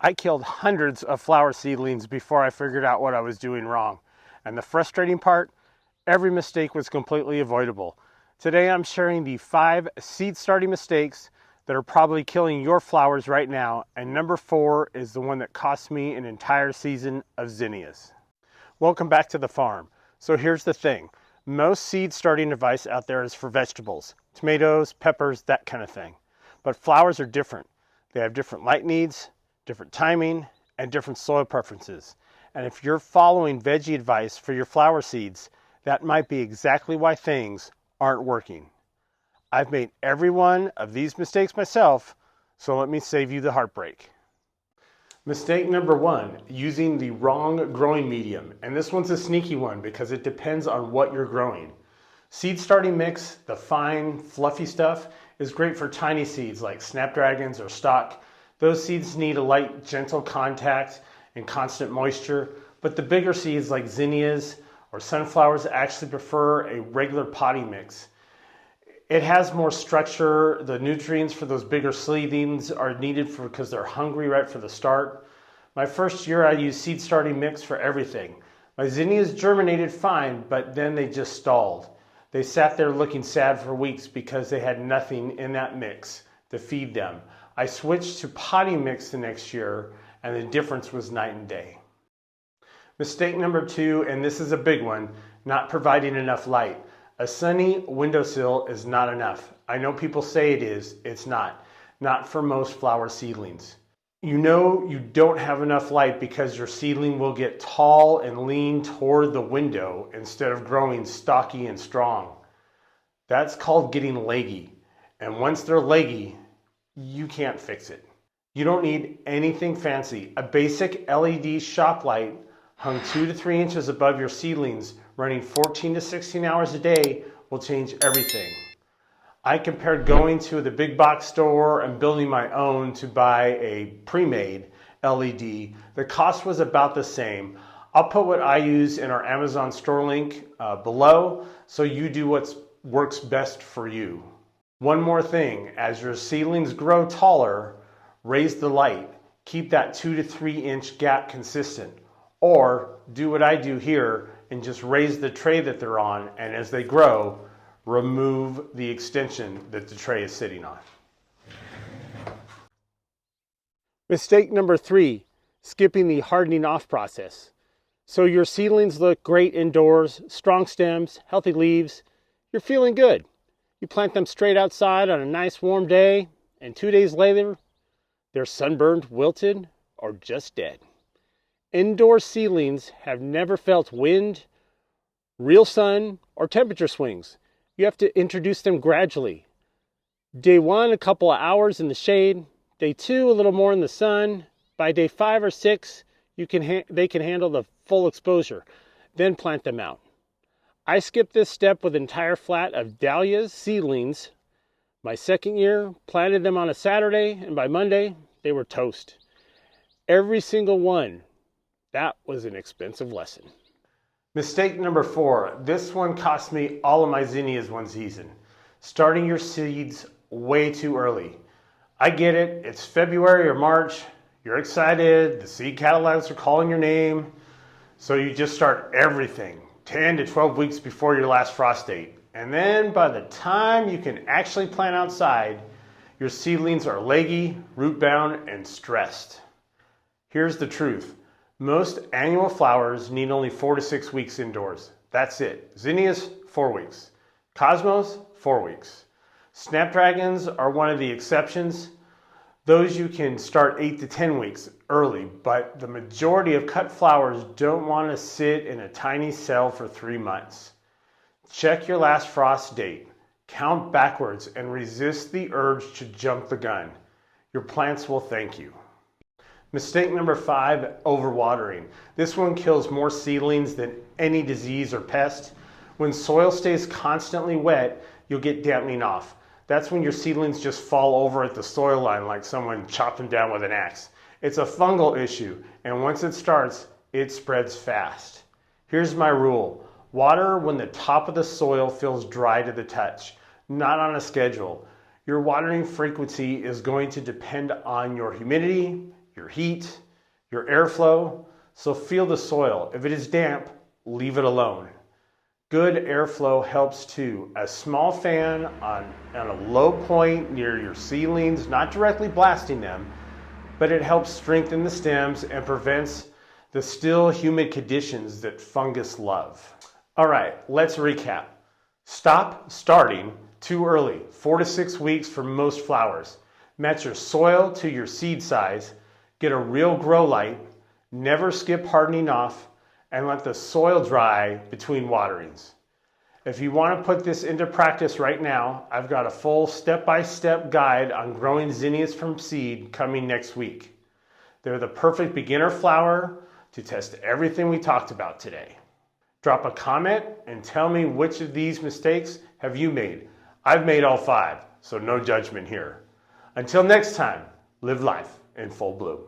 I killed hundreds of flower seedlings before I figured out what I was doing wrong. And the frustrating part, every mistake was completely avoidable. Today I'm sharing the 5 seed starting mistakes that are probably killing your flowers right now, and number 4 is the one that cost me an entire season of zinnias. Welcome back to the farm. So here's the thing. Most seed starting advice out there is for vegetables, tomatoes, peppers, that kind of thing. But flowers are different. They have different light needs, different timing, and different soil preferences. And if you're following veggie advice for your flower seeds, that might be exactly why things aren't working. I've made every one of these mistakes myself, so let me save you the heartbreak. Mistake number 1, using the wrong growing medium. And this one's a sneaky one because it depends on what you're growing. Seed starting mix, the fine, fluffy stuff, is great for tiny seeds like snapdragons or stock. Those seeds need a light, gentle contact and constant moisture, but the bigger seeds like zinnias or sunflowers actually prefer a regular potting mix. It has more structure. The nutrients for those bigger seedlings are needed because they're hungry right for the start. My first year I used seed starting mix for everything. My zinnias germinated fine, but then they just stalled. They sat there looking sad for weeks because they had nothing in that mix to feed them. I switched to potting mix the next year, and the difference was night and day. Mistake number 2, and this is a big one, not providing enough light. A sunny windowsill is not enough. I know people say it is, it's not. Not for most flower seedlings. You know you don't have enough light because your seedling will get tall and lean toward the window instead of growing stocky and strong. That's called getting leggy. And once they're leggy, you can't fix it. You don't need anything fancy. A basic LED shop light hung 2 to 3 inches above your seedlings, running 14 to 16 hours a day, will change everything. I compared going to the big box store and building my own to buy a pre-made LED. The cost was about the same. I'll put what I use in our Amazon store link below, so you do what works best for you. One more thing, as your seedlings grow taller, raise the light. Keep that 2 to 3 inch gap consistent. Or do what I do here and just raise the tray that they're on, and as they grow, remove the extension that the tray is sitting on. Mistake number 3, skipping the hardening off process. So your seedlings look great indoors, strong stems, healthy leaves, you're feeling good. You plant them straight outside on a nice warm day, and 2 days later, they're sunburned, wilted, or just dead. Indoor seedlings have never felt wind, real sun, or temperature swings. You have to introduce them gradually. Day 1, a couple of hours in the shade. Day 2, a little more in the sun. By day 5 or 6, they can handle the full exposure. Then plant them out. I skipped this step with an entire flat of dahlias seedlings. My second year, planted them on a Saturday, and by Monday, they were toast. Every single one. That was an expensive lesson. Mistake number 4. This one cost me all of my zinnias one season. Starting your seeds way too early. I get it. It's February or March. You're excited. The seed catalogs are calling your name. So you just start everything 10 to 12 weeks before your last frost date. And then by the time you can actually plant outside, your seedlings are leggy, root bound, and stressed. Here's the truth. Most annual flowers need only 4 to 6 weeks indoors. That's it. Zinnias, 4 weeks. Cosmos, 4 weeks. Snapdragons are one of the exceptions. Those you can start 8 to 10 weeks early, but the majority of cut flowers don't want to sit in a tiny cell for 3 months. Check your last frost date. Count backwards and resist the urge to jump the gun. Your plants will thank you. Mistake number 5, overwatering. This one kills more seedlings than any disease or pest. When soil stays constantly wet, you'll get dampening off. That's when your seedlings just fall over at the soil line like someone chopped them down with an axe. It's a fungal issue, and once it starts, it spreads fast. Here's my rule. Water when the top of the soil feels dry to the touch, not on a schedule. Your watering frequency is going to depend on your humidity, your heat, your airflow. So feel the soil. If it is damp, leave it alone. Good airflow helps too. A small fan on a low point near your seedlings, not directly blasting them, but it helps strengthen the stems and prevents the still humid conditions that fungus love. All right, let's recap. Stop starting too early, 4 to 6 weeks for most flowers. Match your soil to your seed size, get a real grow light, never skip hardening off, and let the soil dry between waterings. If you want to put this into practice right now, I've got a full step-by-step guide on growing zinnias from seed coming next week. They're the perfect beginner flower to test everything we talked about today. Drop a comment and tell me which of these mistakes have you made. I've made all 5, so no judgment here. Until next time, live life in full bloom.